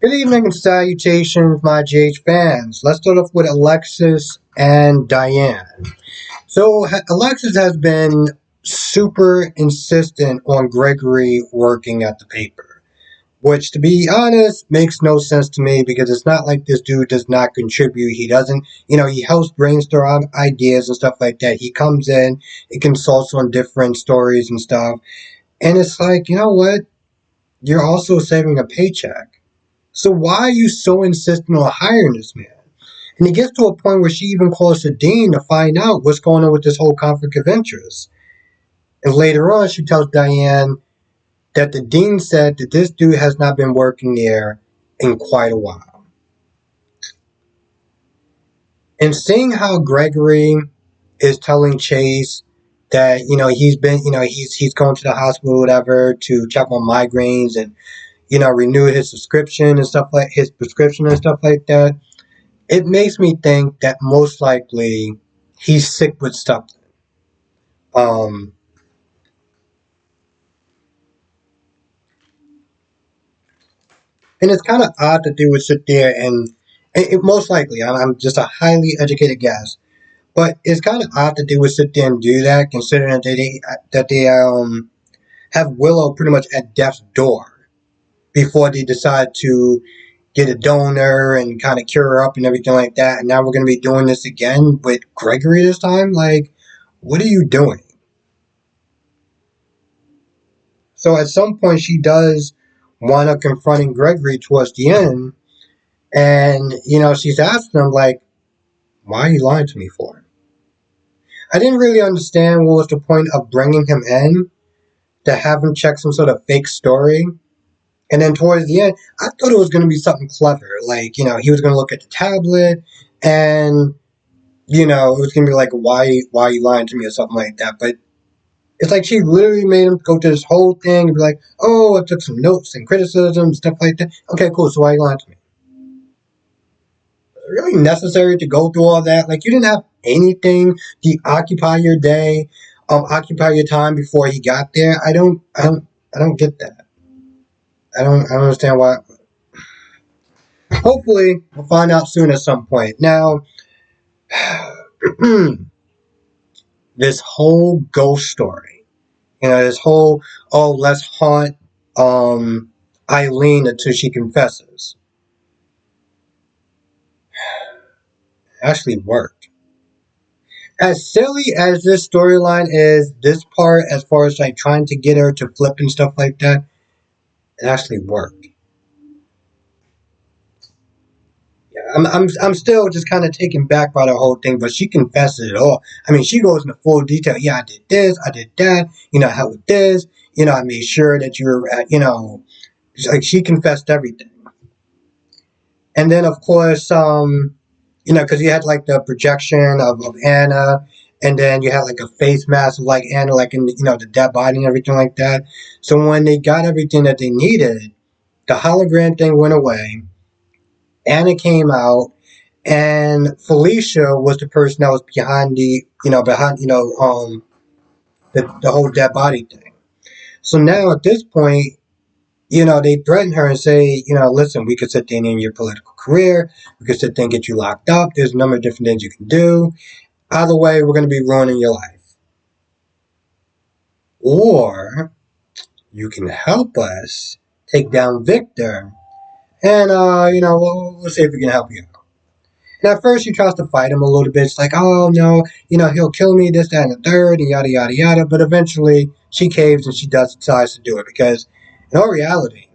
Good evening and salutations, my GH fans. Let's start off with Alexis and Diane. Alexis has been super insistent on Gregory working at the paper, which, to be honest, makes no sense to me because it's not like this dude does not contribute. He doesn't, he helps brainstorm ideas and stuff like that. He comes in, he consults on different stories and stuff. And it's like, you know what? You're also saving a paycheck. So why are you so insistent on hiring this man? And he gets to a point where she even calls the dean to find out what's going on with this whole conflict of interest. And later on, she tells Diane that the dean said that this dude has not been working there in quite a while. And seeing how Gregory is telling Chase that he's been he's going to the hospital or whatever to check on migraines and renew his subscription and stuff like his prescription and stuff like that. It makes me think that most likely he's sick with something. Um, and it's kind of odd that they would sit there and most likely, I'm just a highly educated guess, but it's kind of odd that they would sit there and do that, considering that they have Willow pretty much at death's door before they decide to get a donor and kind of cure her up and everything like that. And now we're going to be doing this again with Gregory this time. Like, what are you doing? So at some point, she does wind up confronting Gregory towards the end, and she's asking him like, "Why are you lying to me for?" I didn't really understand what was the point of bringing him in to have him check some sort of fake story. And then towards the end, I thought it was going to be something clever, like he was going to look at the tablet, and it was going to be like, "Why are you lying to me?" or something like that. But it's like she literally made him go to this whole thing and be like, "Oh, I took some notes and criticism, stuff like that." Okay, cool. So why are you lying to me? Was it really necessary to go through all that? Like, you didn't have anything to occupy your day, occupy your time before he got there. I don't get that. I don't understand why. Hopefully, we'll find out soon at some point. Now, this whole ghost story, this whole, oh, let's haunt um, Eileen until she confesses, actually worked. As silly as this storyline is, this part, as far as like trying to get her to flip and stuff like that, it actually worked. Yeah, I'm still just kind of taken back by the whole thing, but she confesses it all. I mean, she goes into full detail. Yeah, I did this, I did that. I helped with this. I made sure that you were at, like she confessed everything. And then, of course, because you had like the projection of Anna, and then you had like a face mask of like Anna, like in the dead body and everything like that. So when they got everything that they needed, the hologram thing went away. Anna came out, and Felicia was the person that was behind the whole dead body thing. So now at this point, they threaten her and say, listen, we could sit there and end your political career. We could sit there and get you locked up. There's a number of different things you can do. Either way, we're going to be ruining your life. Or you can help us take down Victor, and we'll see if we can help you out. And at first, she tries to fight him a little bit. It's like, oh no, he'll kill me, this, that, and the third, and yada yada yada. But eventually, she caves and she decides to do it because, in all reality,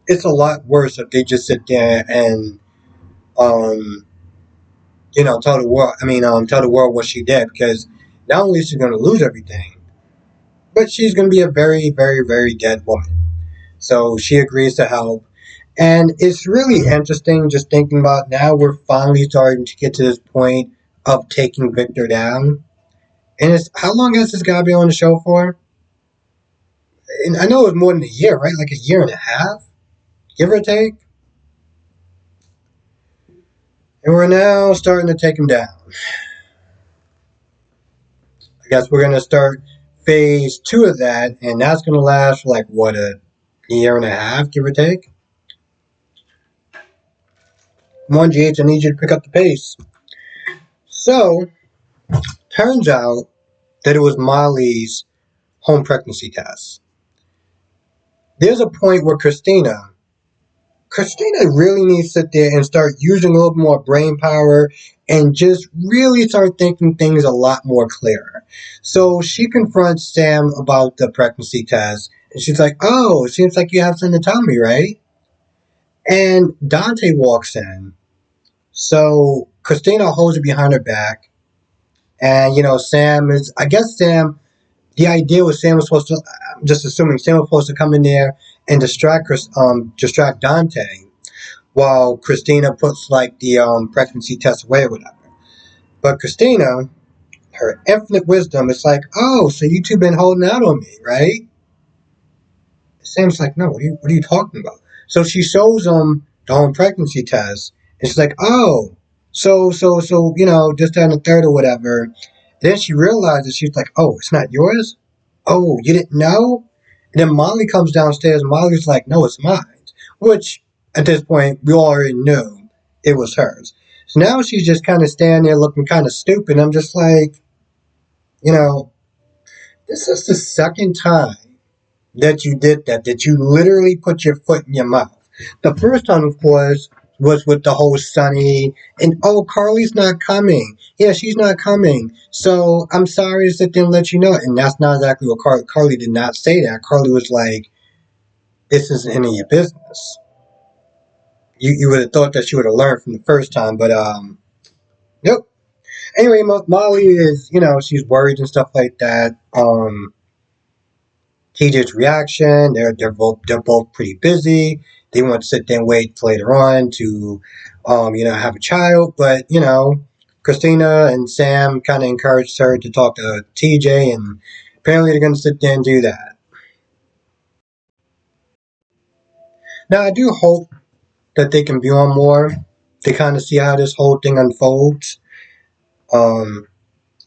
it's a lot worse if they just sit there and um, tell the world. Tell the world what she did, because not only is she going to lose everything, but she's going to be a very, very, very dead woman. So she agrees to help. And it's really interesting just thinking about now we're finally starting to get to this point of taking Victor down. And it's how long has this guy been on the show for? And I know it was more than a year, right? Like a year and a half, give or take. And we're now starting to take him down. I guess we're going to start phase 2 of that, and that's going to last for like, what, year and a half, give or take. Come on, GH, I need you to pick up the pace. So, turns out that it was Molly's home pregnancy test. There's a point where Christina really needs to sit there and start using a little more brain power and just really start thinking things a lot more clearer. So she confronts Sam about the pregnancy test, and she's like, "Oh, it seems like you have something to tell me, right?" And Dante walks in. So Christina holds it behind her back, and Sam is. I guess Sam. The idea was Sam was supposed to. I'm just assuming Sam was supposed to come in there and distract Dante, while Christina puts like the pregnancy test away or whatever. But Christina, her infinite wisdom, is like, "Oh, so you two been holding out on me, right?" Sam's like, "No, what are you talking about?" So she shows him the home pregnancy test, and she's like, "Oh, so just that and the third or whatever." And then she realizes, she's like, "Oh, it's not yours. Oh, you didn't know?" And then Molly comes downstairs, and Molly's like, "No, it's mine," which at this point we already knew it was hers. So now she's just kind of standing there looking kind of stupid. I'm just like, you know, this is the second time that you did that you literally put your foot in your mouth. The first time, of course, was with the whole Sunny and oh, Carly's not coming. Yeah, she's not coming. So I'm sorry to sit there and let you know. And that's not exactly what Carly did not say that. Carly was like, "This isn't any of your business." You would have thought that she would have learned from the first time, but nope. Anyway, Molly is she's worried and stuff like that. TJ's reaction. They're both pretty busy. They want to sit there and wait till later on to have a child. But Christina and Sam kind of encouraged her to talk to TJ, and apparently they're going to sit there and do that. Now I do hope that they can be on more to kind of see how this whole thing unfolds. Um,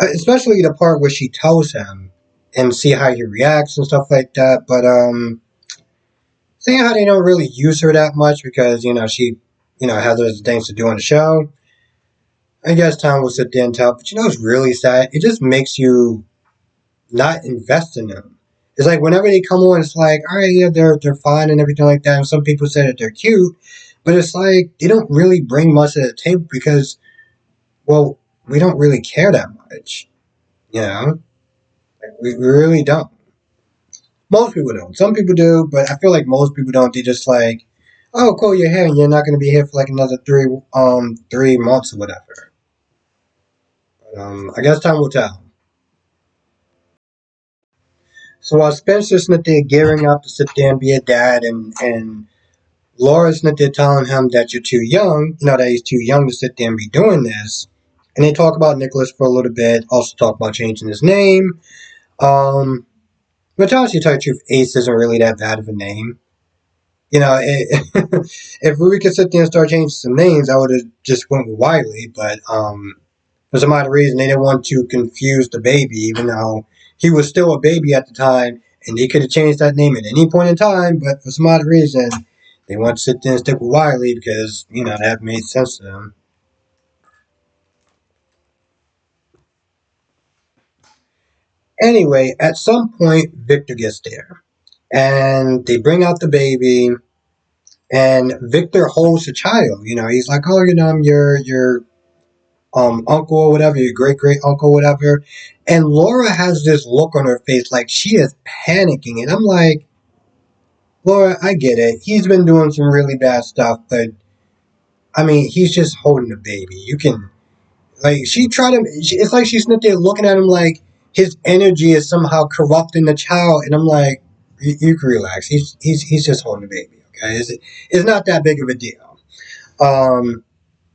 Especially the part where she tells him and see how he reacts and stuff like that. But seeing how they don't really use her that much because she has other things to do on the show. I guess Tom will sit there and tell, but it's really sad. It just makes you not invest in them. It's like whenever they come on, it's like, all right, yeah, they're fine and everything like that. And some people say that they're cute, but it's like they don't really bring much to the table because, well, we don't really care that much. You know, we really don't. Most people don't. Some people do, but I feel like most people don't. They just like, oh, cool, you're here, and you're not going to be here for like another 3 months or whatever. But, I guess time will tell. So while Spencer's not there gearing up to sit there and be a dad, and Laura's not there telling him that you're too young, that he's too young to sit there and be doing this. And they talk about Nicholas for a little bit. Also talk about changing his name. But honestly, to tell you the truth, Ace isn't really that bad of a name. If we could sit there and start changing some names, I would have just went with Wiley. But for some odd reason, they didn't want to confuse the baby, even though he was still a baby at the time, and they could have changed that name at any point in time. But for some odd reason, they want to sit there and stick with Wiley because that made sense to them. Anyway, at some point, Victor gets there, and they bring out the baby. And Victor holds the child. He's like, "Oh, I'm your uncle or whatever, your great great uncle, whatever." And Laura has this look on her face like she is panicking. And I'm like, Laura, I get it. He's been doing some really bad stuff, but I mean, he's just holding a baby. You can, like, she tried to, it's like she's not there looking at him like his energy is somehow corrupting the child. And I'm like, you can relax. He's just holding a baby, okay? It's not that big of a deal. Um,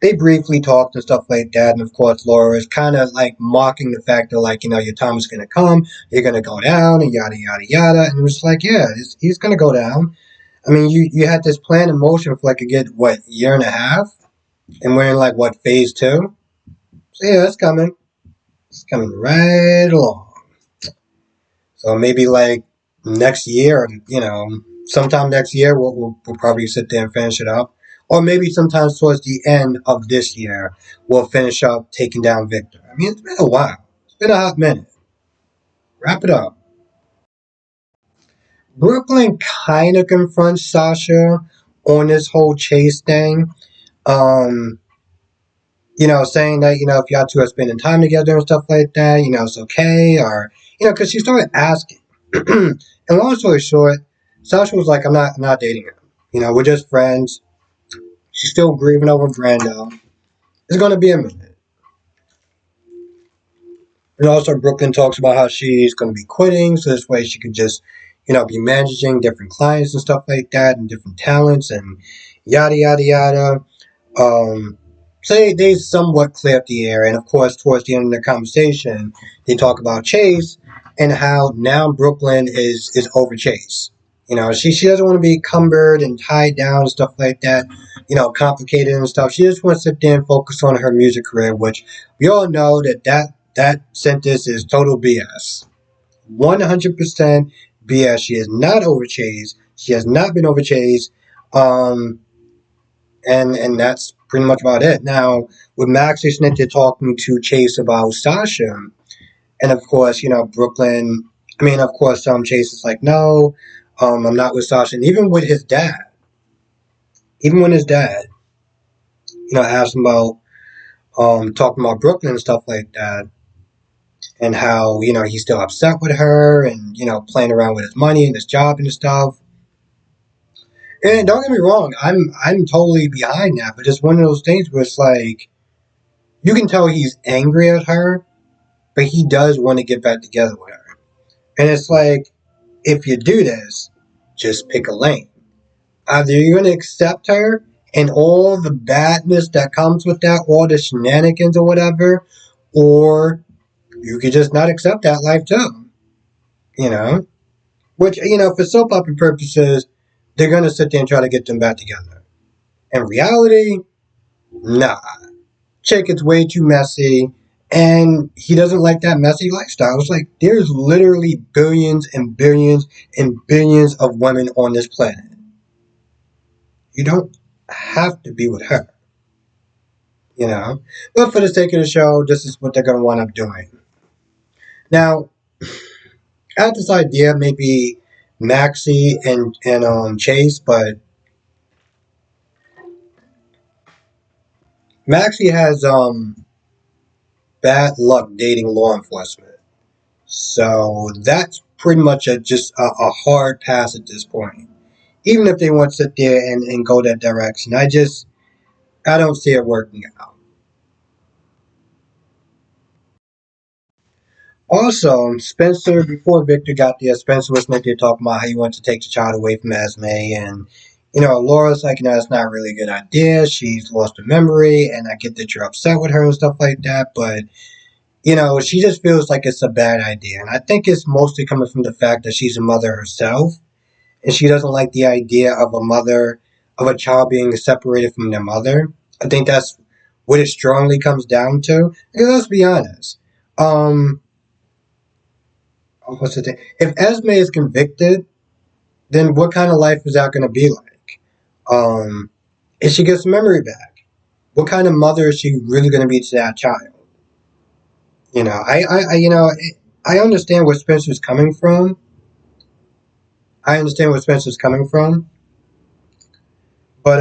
they briefly talked and stuff like that. And of course, Laura is kind of like mocking the fact that, like, your time is going to come, you're going to go down, and yada, yada, yada. And it was like, yeah, he's going to go down. I mean, you had this plan in motion for like a good, what, year and a half? And we're in like, what, phase two? So yeah, it's coming. It's coming right along. So maybe like next year, sometime next year we'll probably sit there and finish it up, or maybe sometimes towards the end of this year we'll finish up taking down Victor. I mean, it's been a while. It's been a hot minute. Wrap it up. Brooklyn kind of confronts Sasha on this whole Chase thing. Um, saying that, if y'all two are spending time together and stuff like that, it's okay. Or, because she started asking. And long story short, Sasha was like, I'm not dating him. We're just friends. She's still grieving over Brando. It's going to be a minute. And also, Brooklyn talks about how she's going to be quitting, so this way she could just, be managing different clients and stuff like that, and different talents, and yada yada yada. Um, so they somewhat clear up the air, and of course, towards the end of the conversation, they talk about Chase and how now Brooklyn is over Chase. She doesn't want to be cumbered and tied down and stuff like that. Complicated and stuff. She just wants to sit there and focus on her music career, which we all know that sentence is total BS. 100% BS. She is not over Chase. She has not been over Chase. Um, and that's pretty much about it. Now, with Max and Snitch, they're talking to Chase about Sasha, and of course, Brooklyn. I mean, of course, Chase is like, no, I'm not with Sasha, and even with his dad, even when his dad, asked him about talking about Brooklyn and stuff like that, and how he's still upset with her, and playing around with his money and his job and stuff. And don't get me wrong, I'm totally behind that, but it's one of those things where it's like you can tell he's angry at her, but he does want to get back together with her. And it's like, if you do this, just pick a lane. Either you're going to accept her and all the badness that comes with that, all the shenanigans or whatever, or you could just not accept that life too. You know? Which, for soap opera purposes, they're going to sit there and try to get them back together. In reality, nah. Chick is way too messy, and he doesn't like that messy lifestyle. It's like there's literally billions and billions and billions of women on this planet. You don't have to be with her, you know. But for the sake of the show, this is what they're going to wind up doing. Now, I had this idea, maybe Maxie and Chase, but Maxie has bad luck dating law enforcement. So that's pretty much just a hard pass at this point. Even if they want to sit there and go that direction, I don't see it working out. Also, Spencer, before Victor got there, Spencer was there talking about how he wanted to take the child away from Esme, and Laura's like, it's not really a good idea. She's lost her memory, and I get that you're upset with her and stuff like that, but she just feels like it's a bad idea, and I think it's mostly coming from the fact that she's a mother herself, and she doesn't like the idea of a child being separated from their mother. I think that's what it strongly comes down to. Because let's be honest, what's the thing? If Esme is convicted, then what kind of life is that going to be like? If she gets memory back, what kind of mother is she really going to be to that child? I understand where Spencer's coming from. But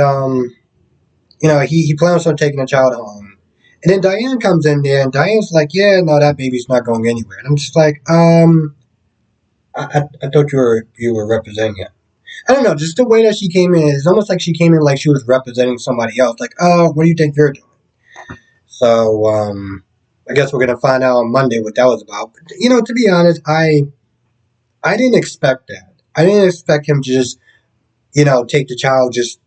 he plans on taking the child home. And then Diane comes in there, and Diane's like, yeah, no, that baby's not going anywhere. And I'm just like, I thought you were representing it. I don't know, just the way that she came in, it's almost like she came in like she was representing somebody else. Like, oh, what do you think you're doing? So, I guess we're gonna find out on Monday what that was about. But, to be honest, I didn't expect that. I didn't expect him to just, take the child, just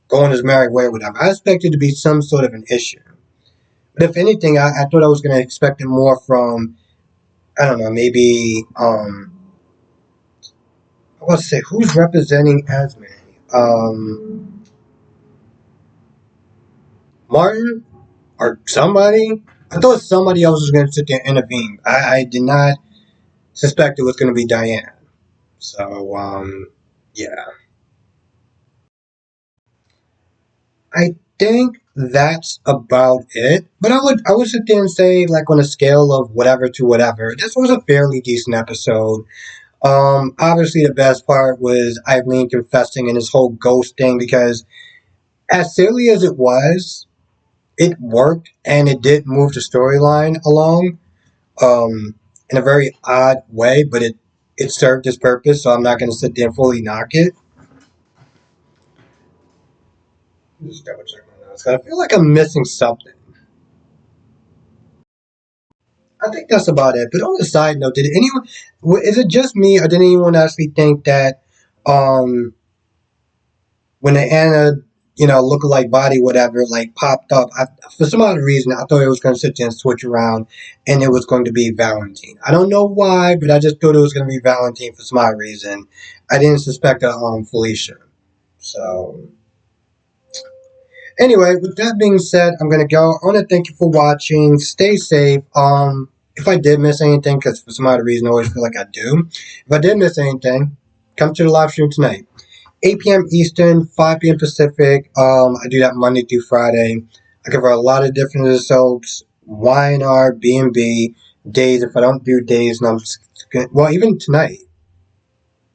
go on his merry way or whatever. I expected to be some sort of an issue. But if anything, I thought I was going to expect it more from, I don't know, maybe, I was to say, who's representing Esme? Um, Martin? Or somebody? I thought somebody else was going to sit there and intervene. I did not suspect it was going to be Diane. So, Yeah. I think that's about it. But I would sit there and say, like, on a scale of whatever to whatever, this was a fairly decent episode. Obviously the best part was Eileen confessing and his whole ghost thing, because as silly as it was, it worked and it did move the storyline along in a very odd way, but it served its purpose, so I'm not going to sit there and fully knock it. Just double check my notes. I feel like I'm missing something. I think that's about it. But on a side note, did anyone? Is it just me, or did anyone actually think that um, when the Anna, lookalike body, whatever, like popped up, for some odd reason, I thought it was going to sit there and switch around, and it was going to be Valentine. I don't know why, but I just thought it was going to be Valentine for some odd reason. I didn't suspect Felicia. So anyway, with that being said, I'm gonna go. I want to thank you for watching. Stay safe. If I did miss anything, because for some odd reason I always feel like I do. If I did miss anything, come to the live stream tonight, 8 p.m. Eastern, 5 p.m. Pacific. I do that Monday through Friday. I cover a lot of different soaps, Y&R, B&B, days. If I don't do days, and well, even tonight.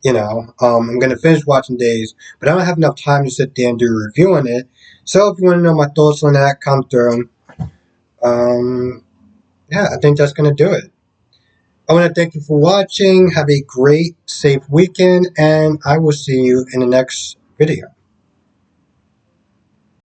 I'm gonna finish watching Days, but I don't have enough time to sit there and do a review on it. So if you want to know my thoughts on that, come through. Um, yeah, I think that's gonna do it. I want to thank you for watching. Have a great, safe weekend, and I will see you in the next video.